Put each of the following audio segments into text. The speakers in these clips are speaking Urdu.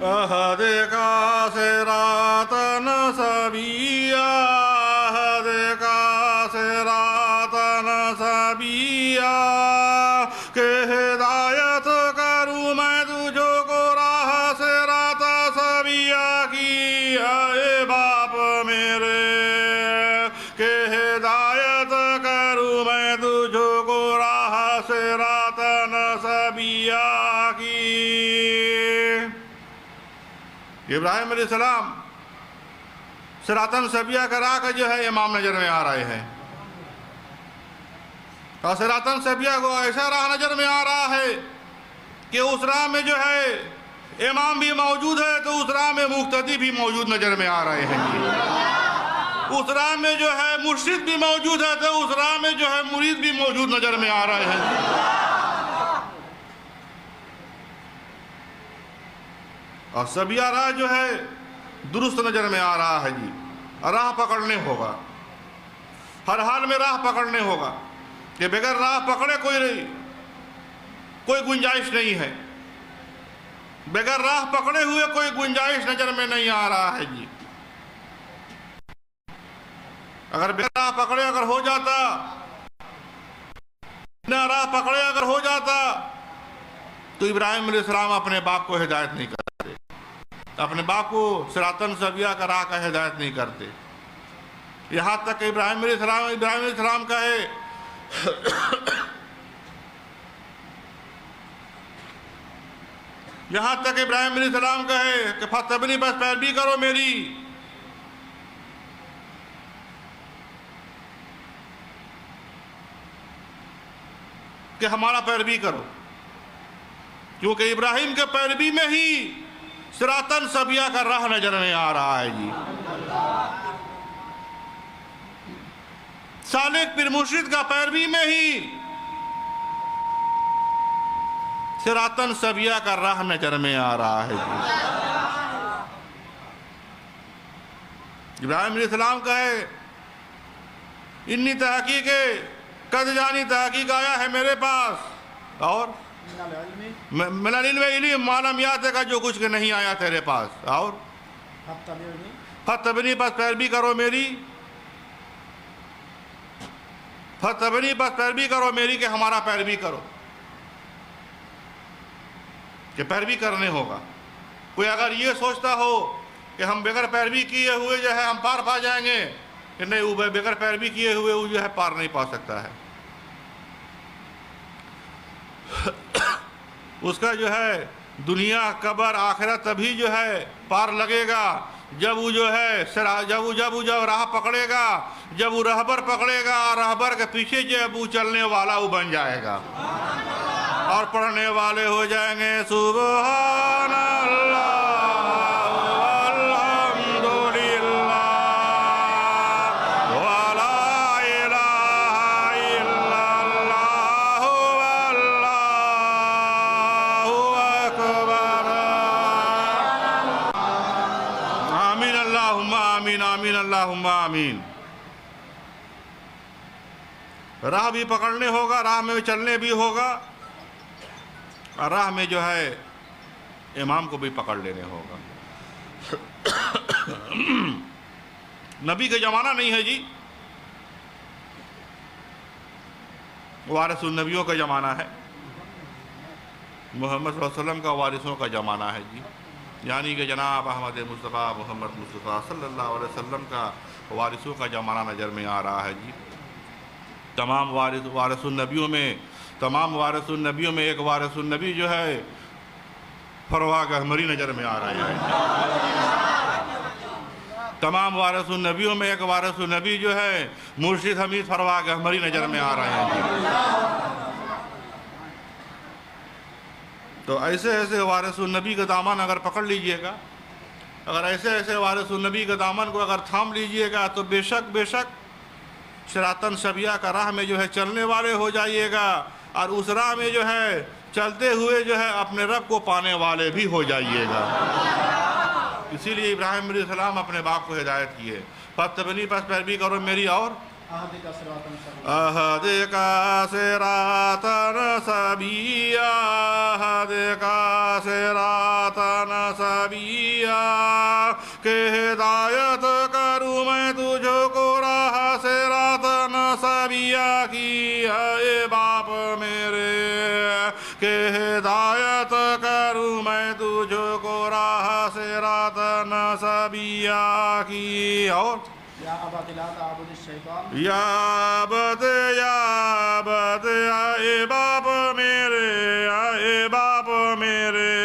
اهدنا صراطا سويا اهدنا صراطا سويا کہ ہدایت کروں میں تجھو کو راہ صراط سویا کی اے باپ میرے کہ ہدایت کروں میں تجھو کو راہ صراط سویا کی۔ ابراہیم علیہ السلام صراطاً سویہ کا راہ کا جو ہے امام نظر میں آ رہے ہیں، اور صراطاً سویہ کو ایسا راہ نظر میں آ رہا ہے کہ اس راہ میں جو ہے امام بھی موجود ہے تو اس راہ میں مقتدی بھی موجود نظر میں آ رہے ہیں، اس راہ میں جو ہے مرشد بھی موجود ہے تو اس راہ میں جو ہے مرید بھی موجود نظر میں آ رہے ہیں۔ اور سویہ راہ جو ہے درست نظر میں آ رہا ہے جی، راہ پکڑنے ہوگا، ہر حال میں راہ پکڑنے ہوگا کہ بغیر راہ پکڑے کوئی گنجائش نہیں ہے، بغیر راہ پکڑے ہوئے کوئی گنجائش نظر میں نہیں آ رہا ہے جی۔ اگر بغیر راہ پکڑے اگر ہو جاتا، بنا راہ پکڑے اگر ہو جاتا تو ابراہیم علیہ السلام اپنے باپ کو ہدایت نہیں کرتے، اپنے باپ کو صراطاً سویہ کا راہ کا ہدایت نہیں کرتے، یہاں تک کہ ابراہیم علیہ السلام کا ہے یہاں تک ابراہیم علیہ السلام کا ہے کہ فاتبعونی، بس پیروی کرو میری، کہ ہمارا پیروی کرو، کیونکہ ابراہیم کے پیروی میں ہی صراطاً سویہ کا راہ نظر میں آ رہا ہے جی۔ سالک پیر مرشد کا پیروی میں ہی صراطاً سویہ کا راہ نظر میں آ رہا ہے جی۔ ابراہیم علیہ السلام کا ہے انی تحقیق قد جانی تحقیق آیا ہے میرے پاس، اور من العلم علم معلومیات کا جو کچھ کہ نہیں آیا تیرے پاس، اور فاتبعونی، بس پیروی کرو میری، فاتبعونی، بس پیروی کرو میری، کہ ہمارا پیروی کرو، کہ پیروی کرنے ہوگا۔ کوئی اگر یہ سوچتا ہو کہ ہم بغیر پیروی کیے ہوئے جو ہے ہم پار پا جائیں گے، کہ نہیں، وہ بغیر پیروی کیے ہوئے وہ جو ہے پار نہیں پا سکتا ہے، اس کا جو ہے دنیا قبر آخرت تبھی جو ہے پار لگے گا جب وہ جو ہے جب راہ پکڑے گا، جب وہ رہبر پکڑے گا، اور رہبر کے پیچھے جب وہ چلنے والا وہ بن جائے گا، اور پڑھنے والے ہو جائیں گے سبحان اللہ اللہم آمین۔ راہ بھی پکڑنے ہوگا، راہ میں چلنے بھی ہوگا، اور راہ میں جو ہے امام کو بھی پکڑ لینے ہوگا۔ نبی کا زمانہ نہیں ہے جی، وارث النبیوں کا زمانہ ہے، محمد صلی اللہ علیہ وسلم کا وارثوں کا زمانہ ہے جی، یعنی کہ جناب احمد مصطفیٰ محمد مصطفیٰ صلی اللہ علیہ وسلم کا وارثوں کا زمانہ نظر میں آ رہا ہے جی۔ تمام وارث النبیوں میں ایک وارث النبی جو ہے فروا گہمری نظر میں آ رہا ہے۔ تمام وارث النبیوں میں ایک وارث النبی جو ہے مرشد حمید فروا گہمری نظر میں آ رہے ہیں جی۔ تو ایسے وارث النبی کا دامن اگر پکڑ لیجئے گا، اگر ایسے وارث النبی کا دامن کو اگر تھام لیجئے گا تو بے شک صراطاً سویہ کا راہ میں جو ہے چلنے والے ہو جائیے گا، اور اس راہ میں جو ہے چلتے ہوئے جو ہے اپنے رب کو پانے والے بھی ہو جائیے گا۔ اسی لیے ابراہیم علیہ السلام اپنے باپ کو ہدایت کیے، فاتبعونی، پس پیروی کرو میری، اور اهدنا صراطا سويا اهدنا صراطا سويا کہ ہدایت کروں میں تجھ کو راہ صراطا سویا کی اے باپ میرے کہ ہدایت کروں میں تجھ کو راہ صراطا سویا کی اور یا ابت لا تعبد الشیطان یا ابت اے باپ میرے اے باپ میرے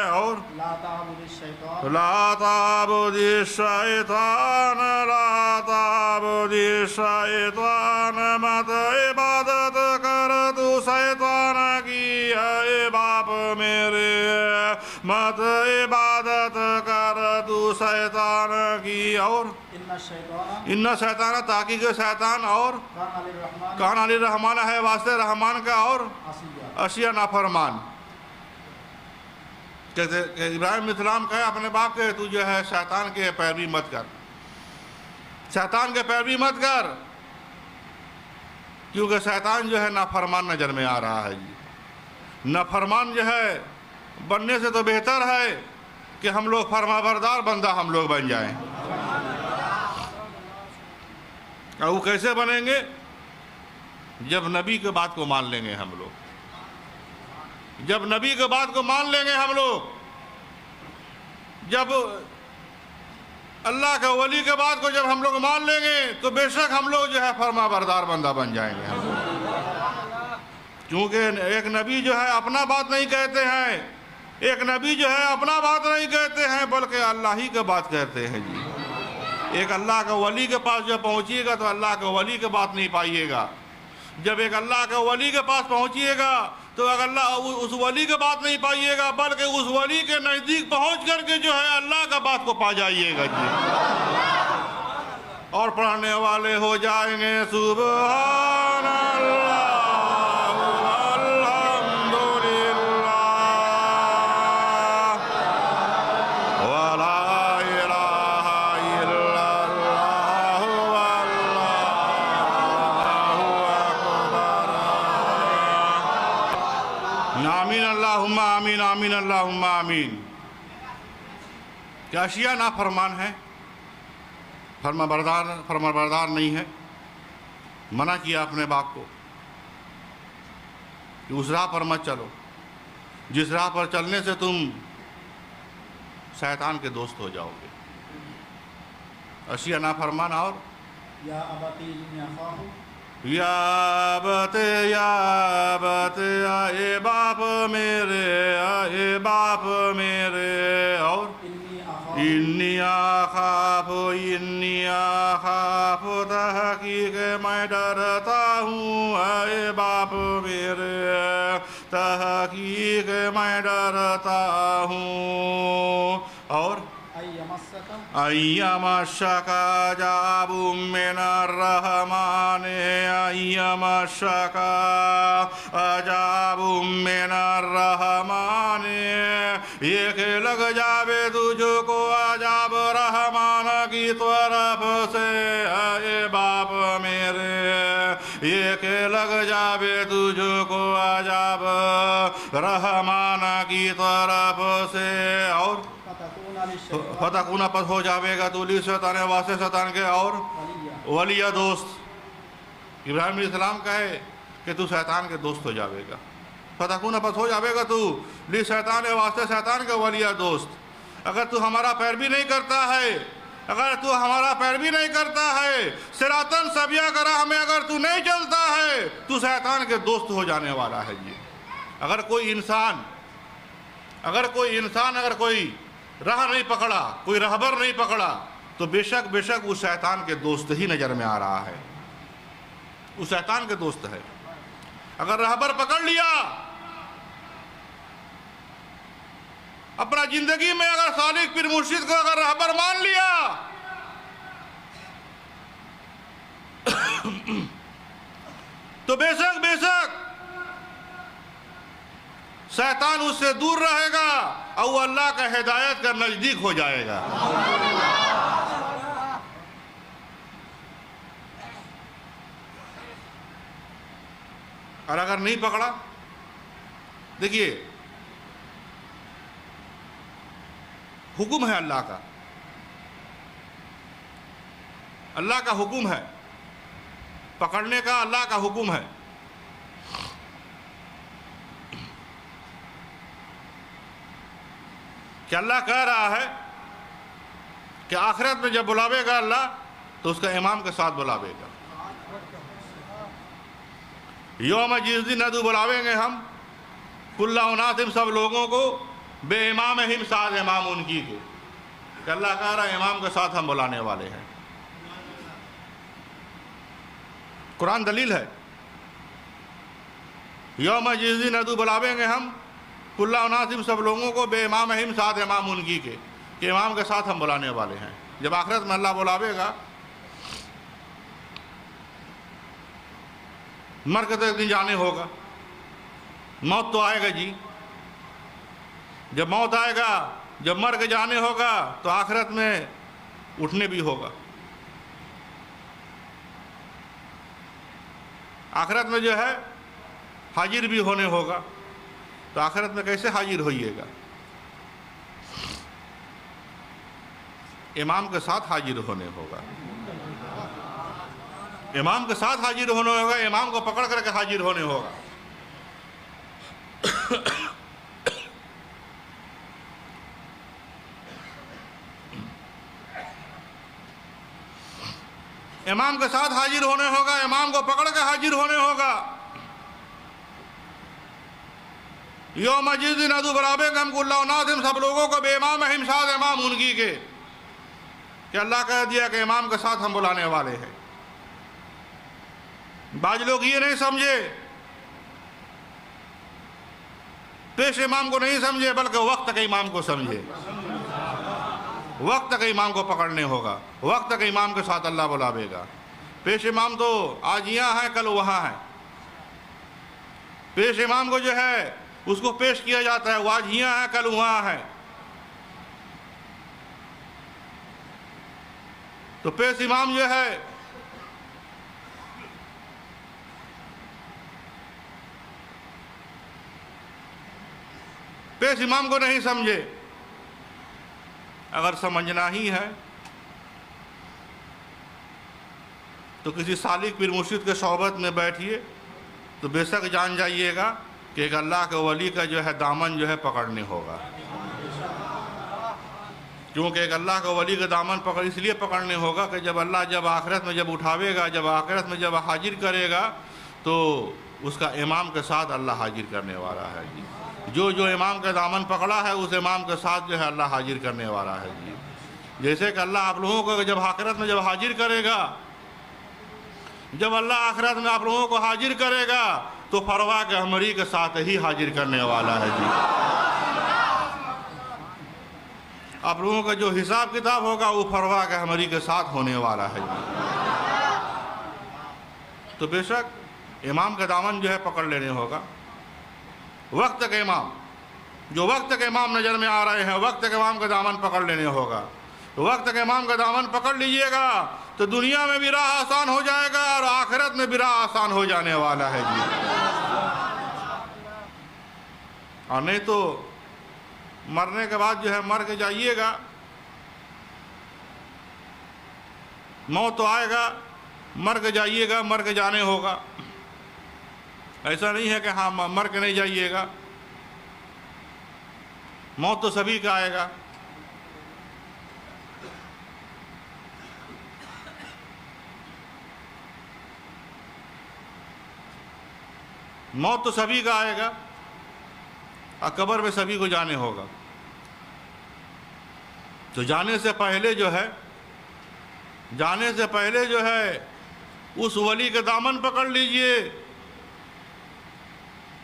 اور لا تعبد الشیطان لا تعبد الشیطان لا تعبد الشیطان مت عبادت کر تو شیطان کی اے باپ میرے مت عبادت کر تو شیطان کی اور ان شیطان تحقیق شیطان اور کان علی الرحمن ہے واسطے رحمان کا اور عصیہ نافرمان کہتے کہ ابراہیم علیہ السلام کہے اپنے باپ کے تو جو ہے شیطان کے پیروی مت کر شیطان کے پیروی مت کر کیونکہ شیطان جو ہے نافرمان نظر میں آ رہا ہے جی نافرمان جو ہے بننے سے تو بہتر ہے کہ ہم لوگ فرمانبردار بندہ ہم لوگ بن جائیں اور وہ کیسے بنیں گے جب نبی کے بات کو مان لیں گے ہم لوگ جب نبی کے بات کو مان لیں گے ہم لوگ جب اللہ کے ولی کے بات کو جب ہم لوگ مان لیں گے تو بے شک ہم لوگ جو ہے فرمانبردار بندہ بن جائیں گے ہم لوگ کیونکہ ایک نبی جو ہے اپنا بات نہیں کہتے ہیں ایک نبی جو ہے اپنا بات نہیں کہتے ہیں بلکہ اللہ ہی کے بات کہتے ہیں جی ایک اللہ کے ولی کے پاس جب پہنچیے گا تو اللہ کے ولی کے بات نہیں پائیے گا جب ایک اللہ کے ولی کے پاس پہنچیے گا تو اگر اللہ اس ولی کے بات نہیں پائیے گا بلکہ اس ولی کے نزدیک پہنچ کر کے جو ہے اللہ کا بات کو پا جائیے گا جی اور پڑھنے والے ہو جائیں گے سبحان اللہ آمین آمین اللہم آمین کیا اشیاء نافرمان ہے فرمانبردار نہیں ہے منع کیا اپنے باپ کو کہ اس راہ پر مت چلو جس راہ پر چلنے سے تم شیطان کے دوست ہو جاؤ گے اشیاء نافرمان اور یا ابتی اخاہو یا بت اے باپ میرے اے باپ میرے اور انی آخاف تحقیق میں ڈرتا ہوں اے باپ میرے تحقیق میں ڈرتا ہوں اور ایم الشک عجاب من الرحمن ایم الشک عجاب من الرحمن یہ کہ لگ جاوے تجھ کو عجاب رحمان کی طرف سے اے باپ میرے یہ کہ لگ جاوے تجھ کو عجاب رحمان کی طرف سے اور فتکونہ پس ہو جاوے گا تو لی شیطان واسطے شیطان کے اور ولیہ دوست ابراہیم علیہ السلام کہے کہ تو شیطان کے دوست ہو جاوے گا فتکونہ پس ہو جاوے گا تو لی شیطان واسطے شیطان کے ولیہ دوست اگر تو ہمارا پیروی نہیں کرتا ہے صراطاً سویہ کا راہ میں اگر تو نہیں چلتا ہے تو شیطان کے دوست ہو جانے والا ہے یہ اگر کوئی انسان راہ نہیں پکڑا کوئی رہبر نہیں پکڑا تو بے شک وہ شیطان کے دوست ہی نظر میں آ رہا ہے وہ شیطان کے دوست ہے اگر رہبر پکڑ لیا اپنا زندگی میں اگر سالک پیر مرشد کو اگر رہبر مان لیا تو بے شک شیطان اس سے دور رہے گا اور وہ اللہ کا ہدایت کا نزدیک ہو جائے گا اور اگر نہیں پکڑا، دیکھیے حکم ہے اللہ کا، اللہ کا حکم ہے، پکڑنے کا اللہ کا حکم ہے۔ کہ اللہ کہہ رہا ہے کہ آخرت میں جب بلاوے گا اللہ تو اس کا امام کے ساتھ بلاوے گا۔ یوم جس دن ندعو بلاویں گے ہم کل اناس، سب لوگوں کو بے امامہم، ساتھ امام ان کی کے، کہ اللہ کہہ رہا ہے امام کے ساتھ ہم بلانے والے ہیں۔ قرآن دلیل ہے، یوم جس دن ندعو بلاویں گے ہم کل اناس، سب لوگوں کو بے امامہم، ساتھ امام ان کی کے، کہ امام کے ساتھ ہم بلانے والے ہیں۔ جب آخرت میں اللہ بلاوے گا، مر کے تو ایک دن جانے ہوگا، موت تو آئے گا جی۔ جب موت آئے گا، جب مر کے جانے ہوگا تو آخرت میں اٹھنے بھی ہوگا۔ آخرت میں جو ہے حاضر بھی ہونے ہوگا، تو آخرت میں کیسے حاضر ہوئیے گا؟ امام کے ساتھ حاضر ہونے ہوگا، امام کے ساتھ حاضر ہونے ہوگا، امام کو پکڑ کر کے حاضر ہونے ہوگا۔ امام کے ساتھ حاضر ہونے ہوگا، امام کو پکڑ کے حاضر ہونے ہوگا۔ یوم جس دن ندعو بلاویں گے ہم کل اناس، سب لوگوں کو بے امامہم، ساتھ امام ان کی کے، کہ اللہ کہہ دیا کہ امام کے ساتھ ہم بلانے والے ہیں۔ بعض لوگ یہ نہیں سمجھے، پیش امام کو نہیں سمجھے، بلکہ وقت کے امام کو سمجھے۔ وقت کے امام کو پکڑنے ہوگا، وقت کے امام کے ساتھ اللہ بلاوے گا۔ پیش امام تو آج یہاں ہے، کل وہاں ہے۔ پیش امام کو جو ہے اس کو پیش کیا جاتا ہے، وہ آج یہاں ہے، کل وہاں ہے۔ تو پیش امام جو ہے پیش امام کو نہیں سمجھے۔ اگر سمجھنا ہی ہے تو کسی سالک پیر مرشد کے صحبت میں بیٹھیے، تو بے شک جان جائیے گا کہ ایک اللہ کے ولی کا جو ہے دامن جو ہے پکڑنے ہوگا۔ کیونکہ ایک اللہ کا ولی کا دامن اس لیے پکڑنے ہوگا کہ جب اللہ جب آخرت میں جب اٹھاوے گا، جب آخرت میں جب حاضر کرے گا، تو اس کا امام کے ساتھ اللہ حاضر کرنے والا ہے جی۔ جو امام کا دامن پکڑا ہے، اس امام کے ساتھ جو ہے اللہ حاضر کرنے والا ہے جی۔ جیسے کہ اللہ آپ لوگوں کو جب آخرت میں جب حاضر کرے گا، جب اللہ آخرت میں آپ لوگوں کو حاضر کرے گا، تو فروا کے حمری کے ساتھ ہی حاضر کرنے والا ہے جی۔ آپ لوگوں کا جو حساب کتاب ہوگا وہ فروا کے حمری کے ساتھ ہونے والا ہے جی۔ تو بے شک امام کا دامن جو ہے پکڑ لینے ہوگا۔ وقت کے امام، جو وقت کے امام نظر میں آ رہے ہیں، وقت کے امام کا دامن پکڑ لینے ہوگا۔ تو وقت کے امام کا دامن پکڑ لیجئے گا تو دنیا میں بھی راہ آسان ہو جائے گا، اور آخرت میں بھی راہ آسان ہو جانے والا ہے جی۔ اور نہیں تو مرنے کے بعد جو ہے مر کے جائیے گا، موت تو آئے گا، مر کے جائیے گا، مر کے جانے ہوگا۔ ایسا نہیں ہے کہ ہاں مر کے نہیں جائیے گا، موت تو سبھی کا آئے گا۔ موت تو سبھی کا آئے گا، اور قبر میں سبھی کو جانے ہوگا۔ تو جانے سے پہلے جو ہے اس ولی کے دامن پکڑ لیجئے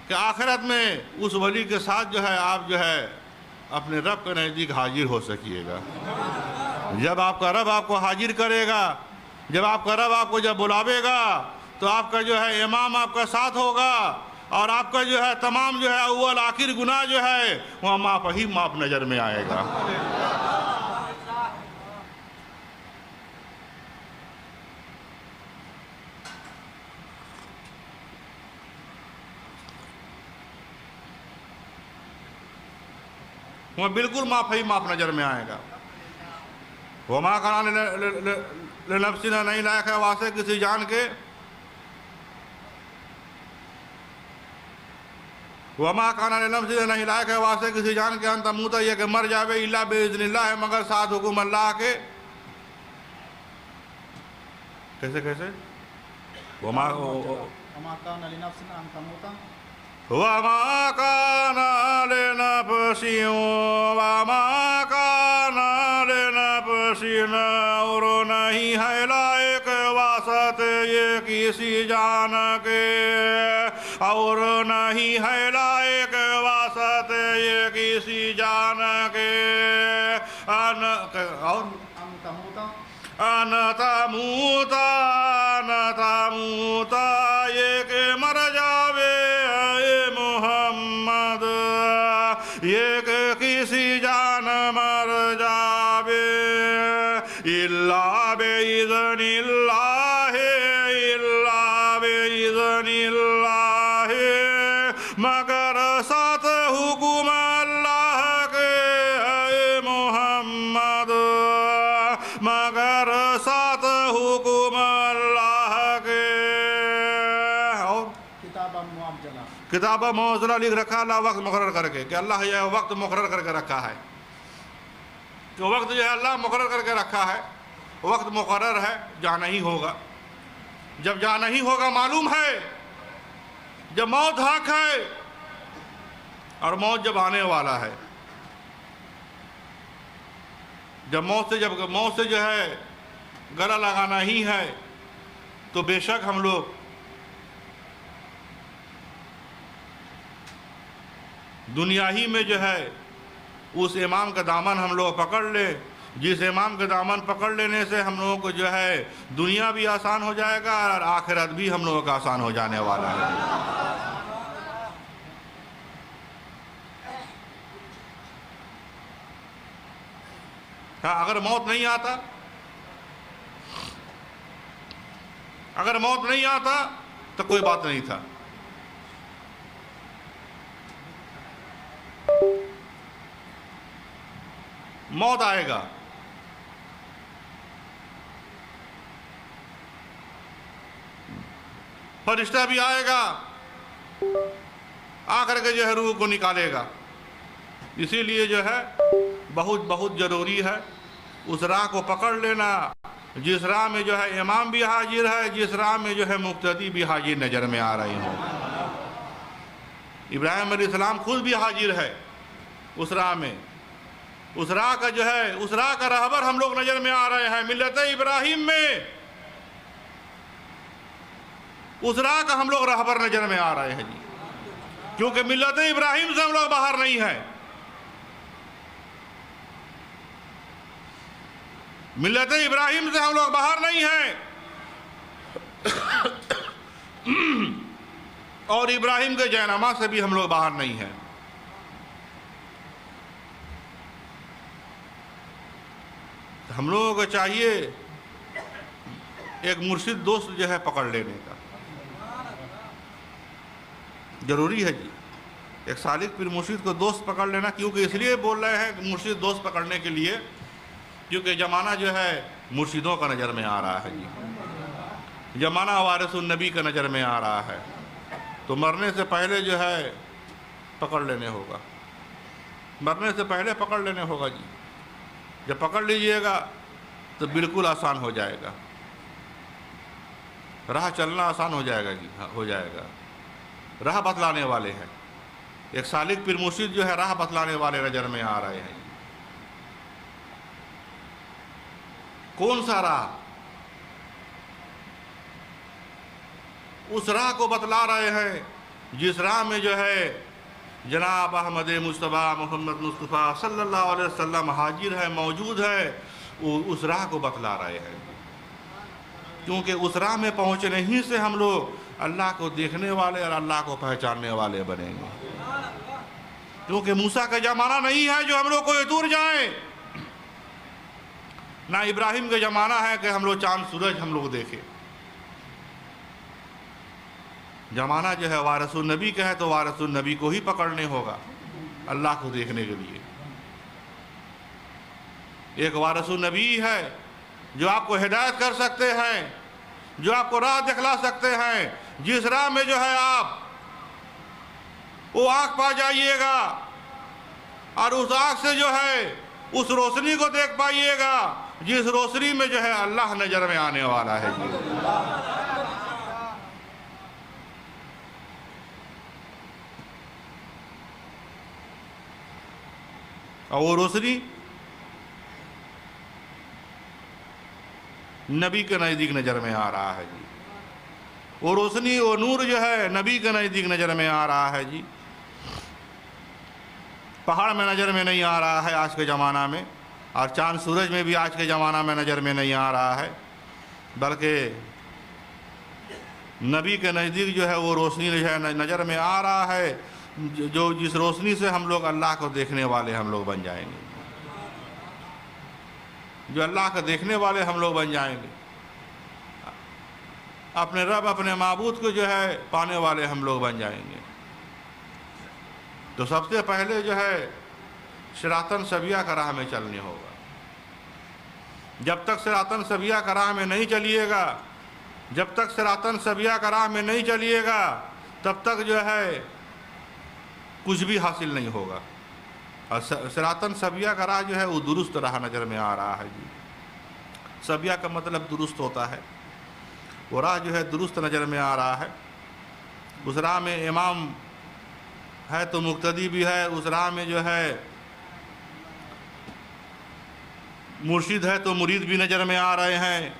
کہ آخرت میں اس ولی کے ساتھ جو ہے آپ جو ہے اپنے رب کے نزدیک حاضر ہو سکیے گا۔ جب آپ کا رب آپ کو حاضر کرے گا، جب آپ کا رب آپ کو جب بلاوے گا، تو آپ کا جو ہے امام آپ کا ساتھ ہوگا، اور آپ کا جو ہے تمام جو ہے اول آخر گناہ جو ہے وہ معاف ہی معاف نظر میں آئے گا۔ وہ بالکل معاف ہی معاف نظر میں آئے گا۔ وما کان لنفس، نہیں لائق ہے واسطے کسی جان کے، وما کان لنفس، نہیں لائق ہے واسطے کسی جان کے ان تموت، یہ کہ مر جاوے، الا باذن اللہ، مگر ساتھ حکم اللہ کے۔ کیسے وما كان لنفس أن تموت وما كان لنفس اور نہیں ہے لائق واسط یہ کسی جان کے، اور نہیں ہے لائق واسط یہ کسی جان کے، اور أن تموت ان تموت یہ کہ مر جاوے اے محمد، یہ کہ کسی جان مر جاوے، الا باذن اللہ، الا باذن اللہ، مگر ساتھ حکم اللہ کے اے محمد، مگر ساتھ حکم اللہ کے۔ اور كتابا مؤجلا، کتاب موزلہ لکھ رکھا اللہ وقت مقرر کر کے، کہ اللہ یہ وقت مقرر کر کے رکھا ہے، کہ وقت جو ہے اللہ مقرر کر کے رکھا ہے، وقت مقرر ہے، جہاں نہیں ہوگا، جب جہاں نہیں ہوگا معلوم ہے، جب موت حق ہے، اور موت جب آنے والا ہے، جب موت سے جو ہے گلا لگانا ہی ہے، تو بے شک ہم لوگ دنیا ہی میں جو ہے اس امام کا دامن ہم لوگ پکڑ لیں، جس امام کا دامن پکڑ لینے سے ہم لوگوں کو جو ہے دنیا بھی آسان ہو جائے گا اور آخرت بھی ہم لوگوں کا آسان ہو جانے والا ہے۔ اگر موت نہیں آتا، اگر موت نہیں آتا تو کوئی بات نہیں تھا۔ موت آئے گا، فرشتہ بھی آئے گا، آ کر کے جو ہے روح کو نکالے گا۔ اسی لیے جو ہے بہت ضروری ہے اس راہ کو پکڑ لینا جس راہ میں جو ہے امام بھی حاضر ہے، جس راہ میں جو ہے مقتدی بھی حاضر نظر میں آ رہے ہوں۔ ابراہیم علیہ السلام خود بھی حاضر ہے اس راہ میں، اس راہ کا جو ہے اس راہ کا رہبر ہم لوگ نظر میں آ رہے ہیں ملت ابراہیم میں، اس راہ کا ہم لوگ رہبر نظر میں آ رہے ہیں جی، کیونکہ ملت ابراہیم سے ہم لوگ باہر نہیں ہیں، ملت ابراہیم سے ہم لوگ باہر نہیں ہیں، اور ابراہیم کے جینما سے بھی ہم لوگ باہر نہیں ہیں۔ ہم لوگوں کو چاہیے ایک مرشد دوست جو ہے پکڑ لینے کا ضروری ہے جی، ایک سالک پھر مرشد کو دوست پکڑ لینا، کیونکہ اس لیے بول رہے ہیں مرشد دوست پکڑنے کے لیے کیونکہ زمانہ جو ہے مرشدوں کا نظر میں آ رہا ہے جی، زمانہ وارث النبی کا نظر میں آ رہا ہے، تو مرنے سے پہلے جو ہے پکڑ لینے ہوگا، مرنے سے پہلے پکڑ لینے ہوگا جی، جب پکڑ لیجئے گا تو بالکل آسان ہو جائے گا، راہ چلنا آسان ہو جائے گا جی، ہو جائے گا، راہ بتلانے والے ہیں، ایک سالک پیر مرشد جو ہے راہ بتلانے والے نظر میں آ رہے ہیں۔ کون سا راہ؟ اس راہ کو بتلا رہے ہیں جس راہ میں جو ہے جناب احمد مصطفیٰ محمد مصطفیٰ صلی اللہ علیہ وسلم حاضر ہے، موجود ہے، اس راہ کو بتلا رہے ہیں، کیونکہ اس راہ میں پہنچنے ہی سے ہم لوگ اللہ کو دیکھنے والے اور اللہ کو پہچاننے والے بنیں گے، کیونکہ موسیٰ کا زمانہ نہیں ہے جو ہم لوگ کوئی دور جائیں، نہ ابراہیم کا زمانہ ہے کہ ہم لوگ چاند سورج ہم لوگ دیکھیں، زمانہ جو ہے وارث النبی کا ہے، تو وارث النبی کو ہی پکڑنے ہوگا اللہ کو دیکھنے کے لیے۔ ایک وارث نبی ہے جو آپ کو ہدایت کر سکتے ہیں، جو آپ کو راہ دکھلا سکتے ہیں، جس راہ میں جو ہے آپ وہ آنکھ پا جائیے گا اور اس آنکھ سے جو ہے اس روشنی کو دیکھ پائیے گا جس روشنی میں جو ہے اللہ نظر میں آنے والا ہے جی۔ اور وہ روشنی نبی کے نزدیک نظر میں آ رہا ہے جی۔ وہ روشنی وہ نور جو ہے نبی کے نزدیک نظر میں آ رہا ہے جی۔ پہاڑ میں نظر میں نہیں آ رہا ہے آج کے زمانہ میں، اور چاند سورج میں بھی آج کے زمانہ میں نظر میں نہیں آ رہا ہے، بلکہ نبی کے نزدیک جو ہے وہ روشنی جو ہے نظر میں آ رہا ہے، جو جس روشنی سے ہم لوگ اللہ کو دیکھنے والے ہم لوگ بن جائیں گے، جو اللہ کو دیکھنے والے ہم لوگ بن جائیں گے، اپنے رب اپنے معبود کو جو ہے پانے والے ہم لوگ بن جائیں گے۔ تو سب سے پہلے جو ہے صراطاً سویہ کا راہ میں چلنے ہوگا۔ جب تک صراطاً سویہ کا راہ میں نہیں چلیے گا، جب تک صراطاً سویہ کا راہ میں نہیں چلیے گا، تب تک جو ہے کچھ بھی حاصل نہیں ہوگا۔ اور صراطاً سویہ کا راہ جو ہے وہ درست راہ نظر میں آ رہا ہے جی۔ سویہ کا مطلب درست ہوتا ہے، وہ راہ جو ہے درست نظر میں آ رہا ہے۔ اس راہ میں امام ہے تو مقتدی بھی ہے، اس راہ میں جو ہے مرشد ہے تو مرید بھی نظر میں آ رہے ہیں،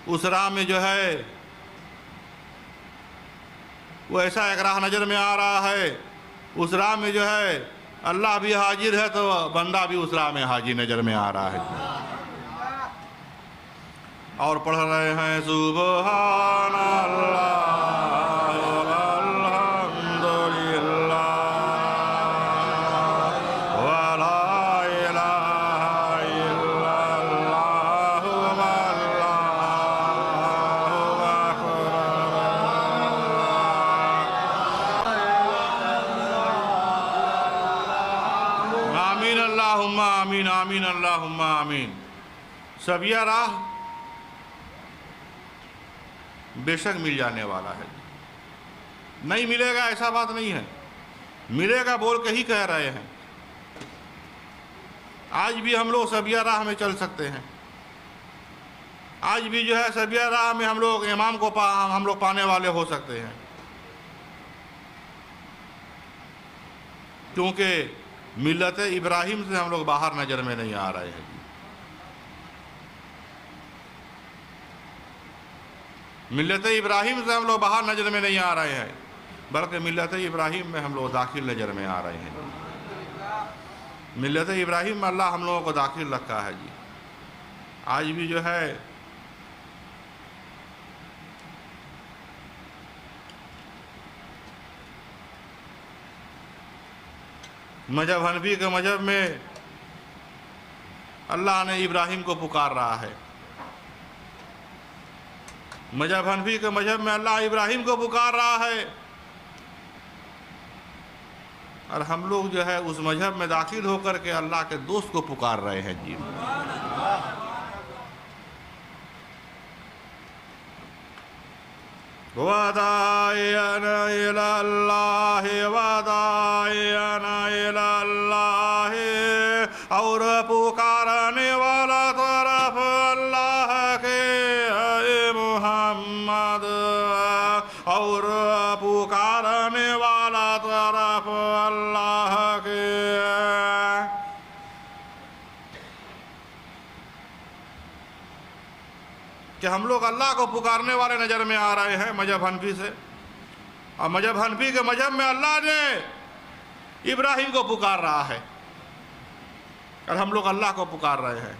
اس راہ میں جو ہے وہ ایسا ایک راہ نظر میں آ رہا ہے، اس راہ میں جو ہے اللہ بھی حاضر ہے تو بندہ بھی اس راہ میں حاضر نظر میں آ رہا ہے۔ اور پڑھ رہے ہیں سبحان اللہ آمین آمین اللہم آمین۔ سویہ راہ بے شک مل جانے والا ہے، نہیں ملے گا ایسا بات نہیں ہے، ملے گا بول کے ہی کہہ رہے ہیں۔ آج بھی ہم لوگ سویہ راہ میں چل سکتے ہیں، آج بھی جو ہے سویہ راہ میں ہم لوگ امام کو ہم لوگ پانے والے ہو سکتے ہیں، کیونکہ ملت ابراہیم سے ہم لوگ باہر نظر میں نہیں آ رہے ہیں۔ ملت ابراہیم سے ہم لوگ باہر نظر میں نہیں آ رہے ہیں، بلکہ ملت ابراہیم میں ہم لوگ داخل نظر میں آ رہے ہیں۔ ملت ابراہیم میں اللہ ہم لوگوں کو داخل رکھا ہے جی۔ آج بھی جو ہے مذہب حنفی کے مذہب میں اللہ نے ابراہیم کو پکار رہا ہے، مذہب حنفی کے مذہب میں اللہ ابراہیم کو پکار رہا ہے، اور ہم لوگ جو ہے اس مذہب میں داخل ہو کر کے اللہ کے دوست کو پکار رہے ہیں جی۔ وَدَاعِيًا إِلَى اللَّهِ وَدَاعِيًا إِلَى اللَّهِ، اور پکارنے والا طرف اللہ کے اے محمد، اور پکارنے والا طرف اللہ کے۔ کہ ہم لوگ اللہ کو پکارنے والے نظر میں آ رہے ہیں مذہب حنفی سے، اور مذہب حنفی کے مذہب میں اللہ نے ابراہیم کو پکار رہا ہے، اور ہم لوگ اللہ کو پکار رہے ہیں۔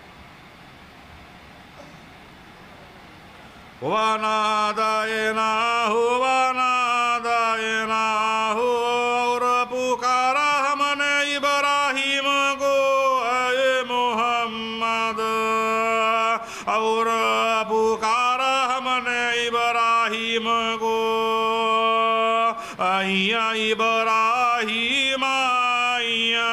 وَنَادَيْنَاهُ وَنَادَيْنَاهُ، اور پکارا ہم نے ابراہیم کو اے محمد، اور پکارا ہم نے ابراہیم کو یا ابراہیم یا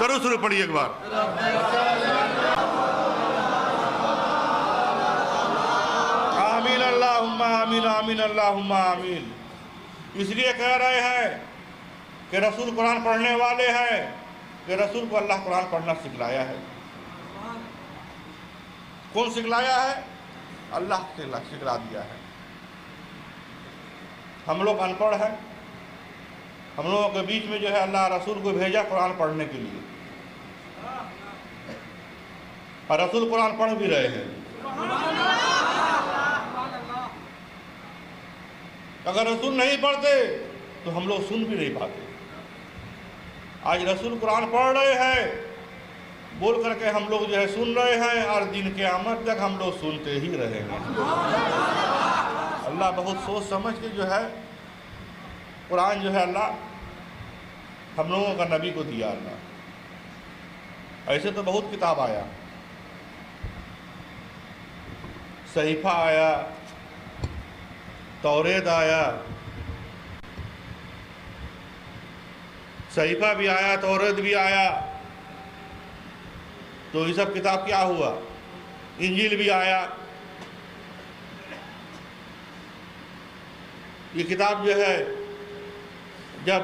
درود شریف پڑھیے ایک بار. آمین اللہم آمین آمین اللہم آمین. اس لیے کہہ رہے ہیں کہ رسول قرآن پڑھنے والے ہیں کہ رسول کو اللہ قرآن پڑھنا سکھلایا ہے. کون سکھلایا ہے؟ اللہ سکھلا دیا ہے. ہم لوگ ان پڑھ ہیں. ہم لوگوں کے بیچ میں جو ہے اللہ رسول کو بھیجا قرآن پڑھنے کے لیے, اور رسول قرآن پڑھ بھی رہے ہیں. اگر رسول نہیں پڑھتے تو ہم لوگ سن بھی نہیں پاتے. آج رسول قرآن پڑھ رہے ہیں, بول کر کے ہم لوگ جو ہے سن رہے ہیں, اور دن قیامت تک ہم لوگ سنتے ہی رہیں گے. اللہ بہت سوچ سمجھ کے جو ہے قرآن جو ہے اللہ ہم لوگوں کا نبی کو دیا. اللہ ایسے تو بہت کتاب آیا, صحیفہ آیا, توریت آیا, صحیفہ بھی آیا, توریت بھی آیا. تو یہ سب کتاب کیا ہوا؟ انجیل بھی آیا. یہ کتاب جو ہے جب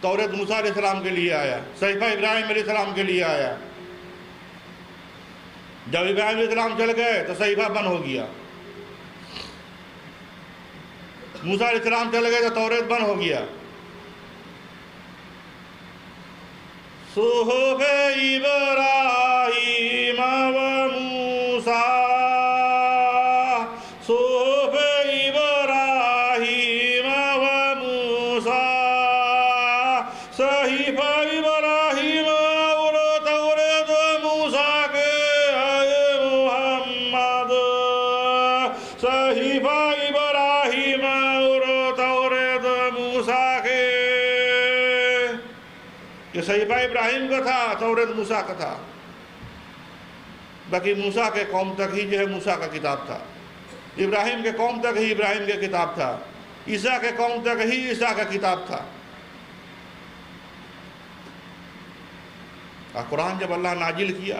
توریت موسیٰ علیہ السلام کے لیے آیا, صحیفہ ابراہیم علیہ السلام کے لیے آیا. جب ابراہیم علیہ السلام چل گئے تو صحیفہ بند ہو گیا. موسیٰ علیہ السلام چل گئے تو توریت بند ہو گیا. صحف ابراہیم و موسیٰ, صحف ابراہیم و موسیٰ, صحیفہ ابراہیم اور توریت موسیٰ کے اے محمد, صحیفہ ابراہیم اور توریت موسیٰ کے. یہ صحیفہ ابراہیم کا تھا, توریت موسیٰ کا تھا. باقی موسیٰ کے قوم تک ہی جو ہے موسیٰ کا کتاب تھا, ابراہیم کے قوم تک ہی ابراہیم کے کتاب تھا, عیسیٰ کے قوم تک ہی عیسیٰ کا کتاب تھا. اور قرآن جب اللہ نازل کیا,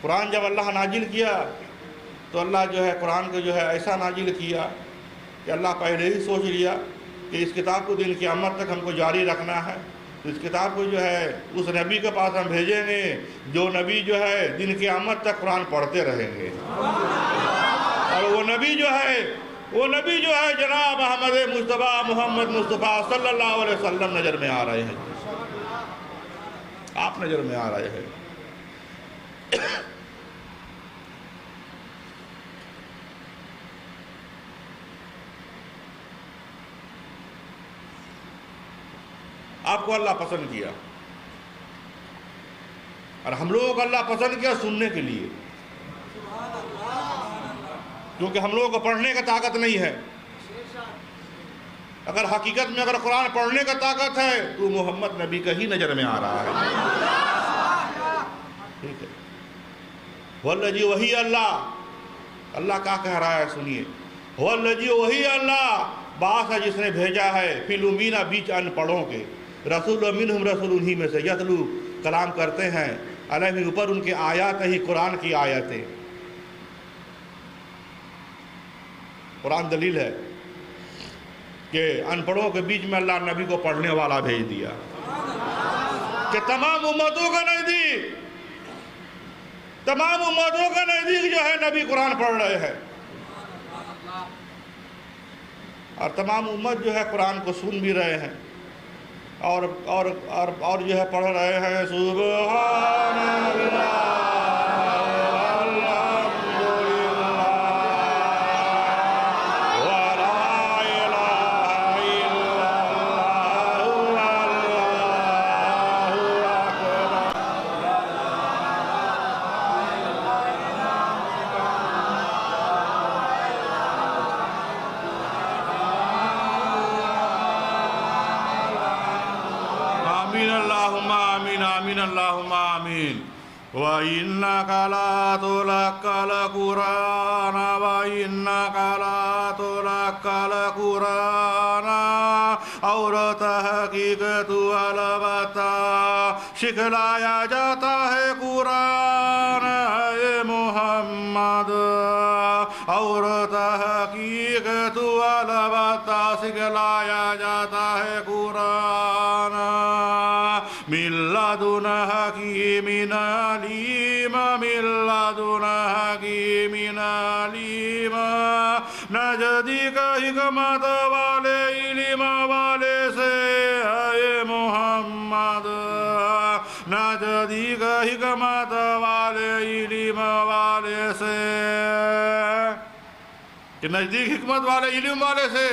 قرآن جب اللہ نازل کیا تو اللہ جو ہے قرآن کو جو ہے ایسا نازل کیا کہ اللہ پہلے ہی سوچ لیا کہ اس کتاب کو دن قیامت تک ہم کو جاری رکھنا ہے. تو اس کتاب کو جو ہے اس نبی کے پاس ہم بھیجیں گے جو نبی جو ہے دن قیامت تک قرآن پڑھتے رہیں گے. اور وہ نبی جو ہے جناب احمد مصطفیٰ محمد مصطفیٰ صلی اللہ علیہ وسلم نظر میں آ رہے ہیں. آپ نظر میں آ رہے ہیں. آپ کو اللہ پسند کیا, اور ہم لوگوں کو اللہ پسند کیا سننے کے لیے, کیونکہ ہم لوگوں کو پڑھنے کا طاقت نہیں ہے. اگر حقیقت میں اگر قرآن پڑھنے کا طاقت ہے تو محمد نبی کا ہی نظر میں آ رہا ہے. ٹھیک ہے, والذی وہی اللہ, اللہ کیا کہہ رہا ہے سنیے. والذی وہی اللہ باس ہے جس نے بھیجا ہے فی الامیین بیچ ان پڑھوں کے, رسول منہم رسول انہی میں سے, یتلو کلام کرتے ہیں علیہم اوپر ان کے آیات ہی قرآن کی آیتیں. قرآن دلیل ہے کہ ان پڑھوں کے بیچ میں اللہ نبی کو پڑھنے والا بھیج دیا کہ تمام امتوں کا نزدیک جو ہے نبی قرآن پڑھ رہے ہیں, اور تمام امت جو ہے قرآن کو سن بھی رہے ہیں اور جو ہے پڑھ رہے ہیں سبحان اللہ اللہم آمین. وَإِنَّكَ لَتُلَقَّى الْقُرْآنَ وَإِنَّكَ لَتُلَقَّى الْقُرْآنَ اور تحقیق تو البتہ سکھلایا جاتا ہے قرآن اے محمد، اور تحقیق تو البتہ سکھلایا جاتا ہے قرآن من لدن حکیم علیم، من لدن حکیم علیم، نزدیک حکمت والے علم والے سے اے محمد، نزدیک حکمت والے علم والے سے، کہ نزدیک حکمت والے علم والے سے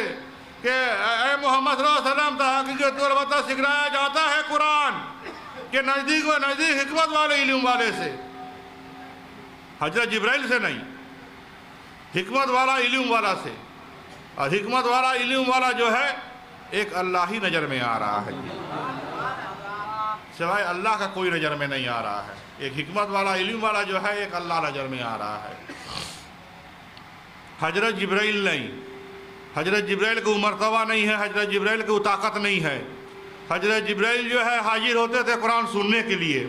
کہ اے محمد صلی اللہ علیہ وسلم تحقیق تو البتہ سکھلایا جاتا ہے قرآن کہ نزدیک و نزدیک حکمت والے علم والے سے، حضرت جبرائیل سے نہیں، حکمت والا علم والا سے، اور حکمت والا علم والا جو ہے ایک اللہ ہی نظر میں آ رہا ہے، سوائے اللہ کا کوئی نظر میں نہیں آ رہا ہے، ایک حکمت والا علم والا جو ہے ایک اللہ نظر میں آ رہا ہے، حضرت جبرائیل نہیں، حضرت جبرائیل کو مرتبہ نہیں ہے، حضرت جبرائیل کو طاقت نہیں ہے، حضرت جبرائیل جو ہے حاضر ہوتے تھے قرآن سننے کے لیے،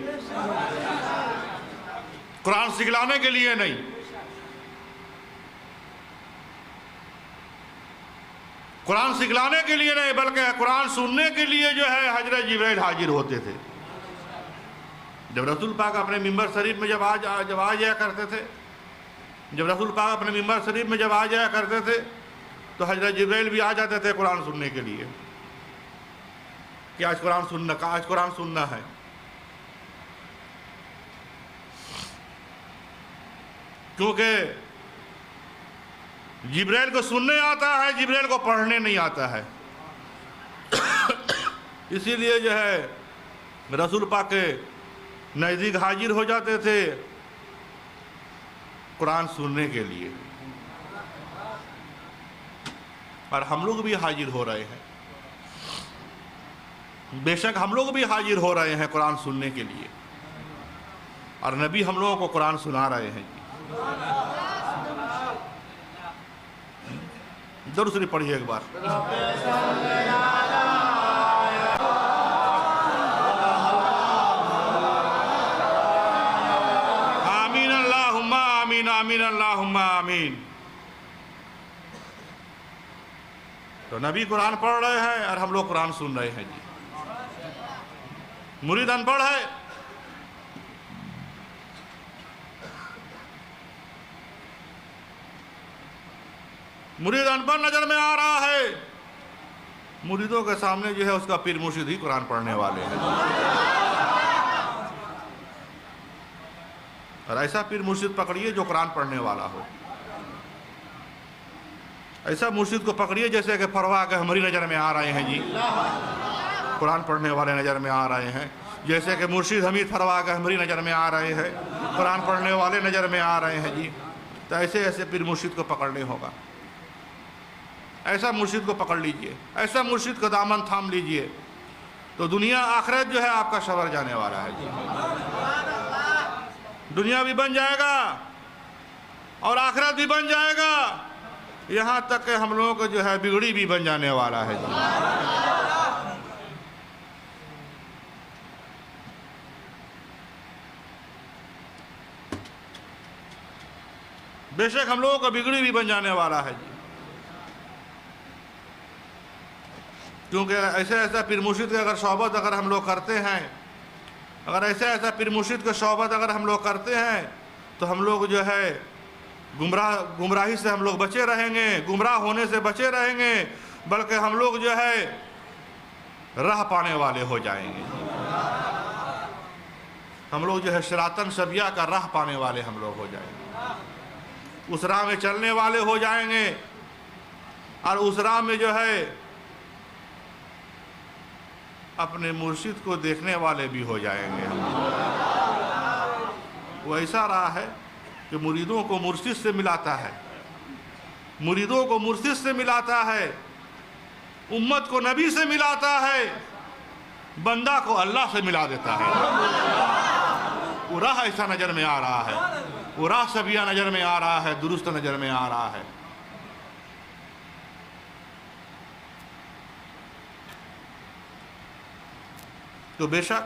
قرآن سکھلانے کے لیے نہیں، قرآن سکھلانے کے لیے نہیں بلکہ قرآن سننے کے لیے جو ہے حضرت جبرائیل حاضر ہوتے تھے۔ جب رسول پاک اپنے ممبر شریف میں جب آ جایا کرتے تھے، جب رسول پاک اپنے ممبر شریف میں جب آ جایا کرتے تھے تو حضرت جبرائیل بھی آ جاتے تھے قرآن سننے کے لیے کہ آج قرآن سننا ہے۔ کیونکہ جبرائیل کو سننے آتا ہے، جبرائیل کو پڑھنے نہیں آتا ہے، اسی لیے جو ہے رسول پاک کے نزدیک حاضر ہو جاتے تھے قرآن سننے کے لیے، اور ہم لوگ بھی حاضر ہو رہے ہیں، بے شک ہم لوگ بھی حاضر ہو رہے ہیں قرآن سننے کے لیے، اور نبی ہم لوگوں کو قرآن سنا رہے ہیں۔ درود شریف پڑھیے ایک بار۔ آمین اللہم آمین آمین اللہم آمین۔ تو نبی قرآن پڑھ رہے ہیں اور ہم لوگ قرآن سن رہے ہیں جی۔ مرید ان پڑھ ہے، مرید ان پڑھ نظر میں آ رہا ہے، مریدوں کے سامنے جو ہے اس کا پیر مرشد ہی قرآن پڑھنے والے ہیں، اور ایسا پیر مرشد پکڑیے جو قرآن پڑھنے والا ہو، ایسا مرشد کو پکڑیے جیسے کہ فروا کے ہماری نظر میں آ رہے ہیں جی، قرآن پڑھنے والے نظر میں آ رہے ہیں، جیسے کہ مرشد حمید فروا کے ہماری نظر میں آ رہے ہیں، قرآن پڑھنے والے نظر میں آ رہے ہیں جی۔ تو ایسے ایسے پیر مرشد کو پکڑنے ہوگا، ایسا مرشد کو پکڑ لیجئے، ایسا مرشد کو دامن تھام لیجئے، تو دنیا آخرت جو ہے آپ کا شور جانے والا ہے جی۔ دنیا بھی بن جائے گا اور آخرت بھی بن جائے گا، یہاں تک کہ ہم لوگوں کو جو ہے بگڑی بھی بن جانے والا ہے جی۔ بے شک ہم لوگوں کو بگڑی بھی بن جانے والا ہے جی، کیونکہ ایسے ایسا پیر مرشد کا اگر صحبت اگر ہم لوگ کرتے ہیں، اگر ایسا پیر مرشد کا صحبت اگر ہم لوگ کرتے ہیں تو ہم لوگ جو ہے گمراہی سے ہم لوگ بچے رہیں گے، گمراہ ہونے سے بچے رہیں گے، بلکہ ہم لوگ جو ہے راہ پانے والے ہو جائیں گے، ہم لوگ جو ہے صراطاً سویہ کا راہ پانے والے ہم لوگ ہو جائیں گے، اس راہ میں چلنے والے ہو جائیں گے، اور اس راہ میں جو ہے اپنے مرشد کو دیکھنے والے بھی ہو جائیں گے۔ وہ ایسا راہ ہے کہ مریدوں کو مرشد سے ملاتا ہے، مریدوں کو مرشد سے ملاتا ہے، امت کو نبی سے ملاتا ہے، بندہ کو اللہ سے ملا دیتا ہے۔ وہ راہ ایسا نظر میں آ رہا ہے، وہ راہ سبیہ نظر میں آ رہا ہے، درست نظر میں آ رہا ہے۔ تو بے شک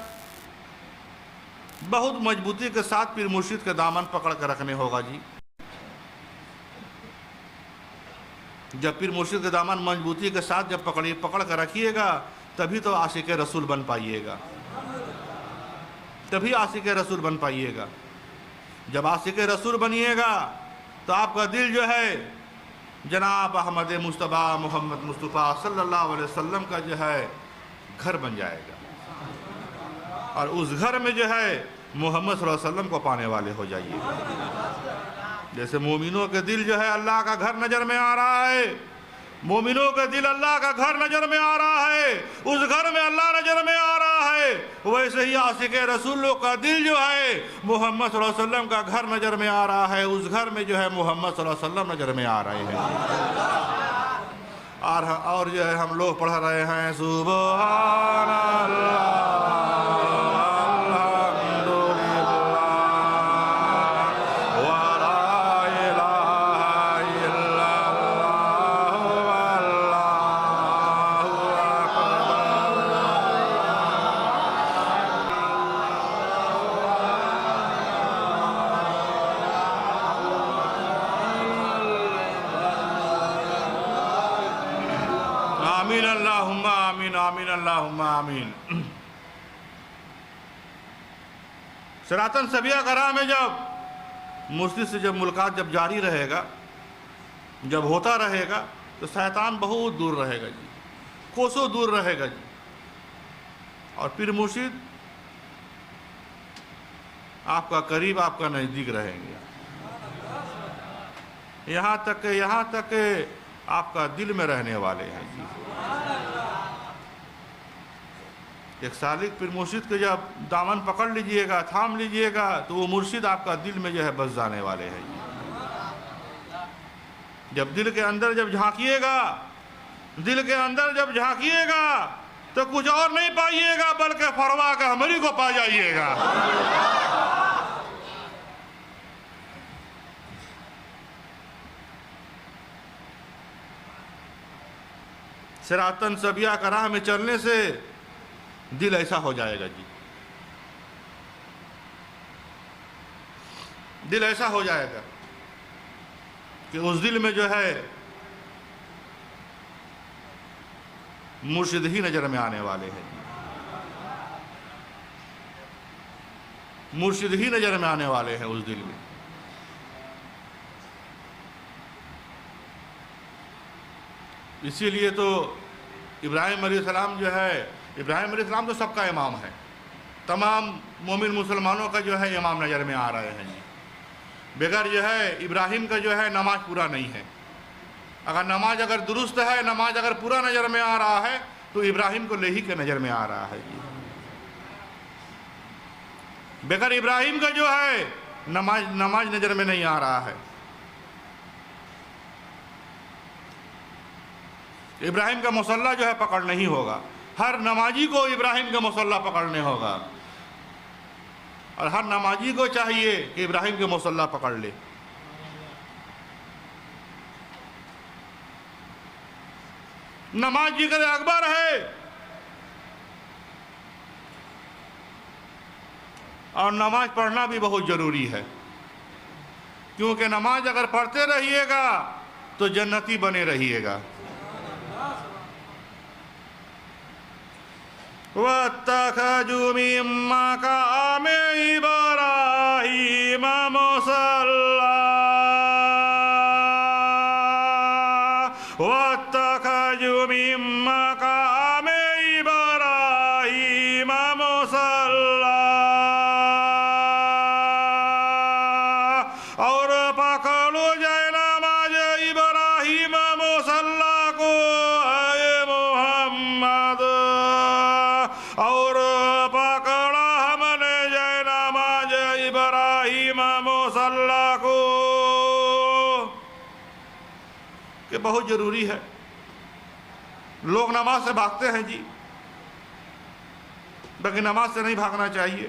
بہت مضبوطی کے ساتھ پیر مرشد کے دامن پکڑ کر رکھنے ہوگا جی۔ جب پیر مرشد کے دامن مضبوطی کے ساتھ جب پکڑ کر رکھیے گا تبھی تو عاشق رسول بن پائیے گا، تبھی عاشق رسول بن پائیے گا۔ جب عاشق رسول بنیے گا تو آپ کا دل جو ہے جناب احمد مصطفیٰ محمد مصطفیٰ صلی اللہ علیہ وسلم کا جو ہے گھر بن جائے گا، اور اس گھر میں جو ہے محمد صلی اللہ علیہ وسلم کو پانے والے ہو جائیے گا۔ جیسے مومنوں کے دل جو ہے اللہ کا گھر نظر میں آ رہا ہے، مومنوں کے دل اللہ کا گھر نظر میں آ رہا ہے، اس گھر میں اللہ نظر میں آ رہا ہے، ویسے ہی عاشق رسولوں کا دل جو ہے محمد صلی اللہ علیہ وسلم کا گھر نظر میں آ رہا ہے، اس گھر میں جو ہے محمد صلی اللہ علیہ وسلم نظر میں آ رہے ہیں۔ اور جو ہے ہم لوگ پڑھ رہے ہیں سبحان اللہ آمین اللہم آمین آمین اللہم آمین۔ سراتن سبیہ کرا میں جب مرشد سے جب ملاقات جب جاری رہے گا، جب ہوتا رہے گا تو شیطان بہت دور رہے گا جی، کوسوں دور رہے گا جی، اور پھر مرشد آپ کا قریب، آپ کا نزدیک رہیں گے، یہاں تک کہ آپ کا دل میں رہنے والے ہیں جی۔ ایک سالک پھر مرشد کے جب دامن پکڑ لیجئے گا، تھام لیجئے گا تو وہ مرشد آپ کا دل میں جو ہے بس جانے والے ہیں جی۔ جب دل کے اندر جب جھانکیے گا، دل کے اندر جب جھانکیے گا تو کچھ اور نہیں پائیے گا بلکہ فروا کا ہمری کو پا جائیے گا۔ صراطاً سبیہ کا راہ میں چلنے سے دل ایسا ہو جائے گا جی، دل ایسا ہو جائے گا کہ اس دل میں جو ہے مرشد ہی نظر میں آنے والے ہیں، مرشد ہی نظر میں آنے والے ہیں اس دل میں۔ اسی لیے تو ابراہیم علیہ السلام جو ہے، ابراہیم علیہ السلام تو سب کا امام ہے، تمام مومن مسلمانوں کا جو ہے امام نظر میں آ رہے ہیں جی۔ بغیر جو ہے ابراہیم کا جو ہے نماز پورا نہیں ہے، اگر نماز اگر درست ہے، نماز اگر پورا نظر میں آ رہا ہے تو ابراہیم کو لہی کے نظر میں آ رہا ہے جی۔ بغیر ابراہیم کا جو ہے نماز نظر میں نہیں آ رہا ہے۔ ابراہیم کا مصلی جو ہے پکڑنا ہی ہوگا، ہر نمازی کو ابراہیم کا مصلی پکڑنے ہوگا، اور ہر نمازی کو چاہیے کہ ابراہیم کے مصلی پکڑ لے۔ نماز ذکر اکبر ہے، اور نماز پڑھنا بھی بہت ضروری ہے، کیونکہ نماز اگر پڑھتے رہیے گا تو جنتی بنے رہیے گا۔ وَاتَّخَذُوا مِن مَّقَامِ إِبْرَاهِيمَ مُصَلًّى وَاتَّخَذُوا مِن مَّقَامِ إِبْرَاهِيمَ مُصَلًّى، اور پکڑو جائے نماز ابراہیم مصلی کو اے محمد، اور پکڑا ہم نے جائے نماز ابراہیم مصلی کو، کہ بہت ضروری ہے۔ لوگ نماز سے بھاگتے ہیں جی، بلکہ نماز سے نہیں بھاگنا چاہیے۔